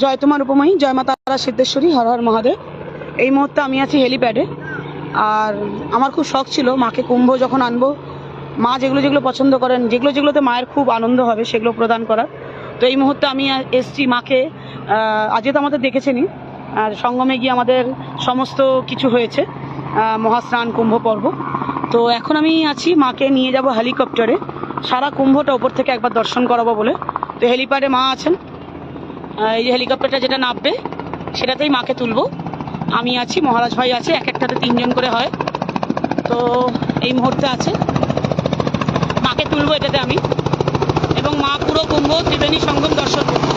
জয় তোমার উপময়ী, জয় মা তারা সিদ্ধেশ্বরী, হর হর মহাদেব। এই মুহূর্তে আমি আছি হেলিপ্যাডে। আর আমার খুব শখ ছিল মাকে কুম্ভ যখন আনবো, মা যেগুলো যেগুলো পছন্দ করেন, যেগুলোতে মায়ের খুব আনন্দ হবে সেগুলো প্রদান করার। তো এই মুহূর্তে আমি এসছি মাকে। আজকে তো আমাদের দেখেছেনই, আর সঙ্গমে গিয়ে আমাদের সমস্ত কিছু হয়েছে, মহাস্নান কুম্ভ পর্ব। তো এখন আমি আছি, মাকে নিয়ে যাব হেলিকপ্টারে, সারা কুম্ভটা ওপর থেকে একবার দর্শন করাবো বলে। তো হেলিপ্যাডে মা আছেন, এই যে হেলিকপ্টারটা যেটা নামবে সেটাতেই মাকে তুলবো। আমি আছি, মহারাজ ভাই আছে, এক একটাতে 3 জন করে হয়। তো এই মুহূর্তে আছে, মাকে তুলবো এটাতে আমি, এবং মা পুরো কুম্ভ ত্রিবেণী সঙ্গম দর্শন করবো।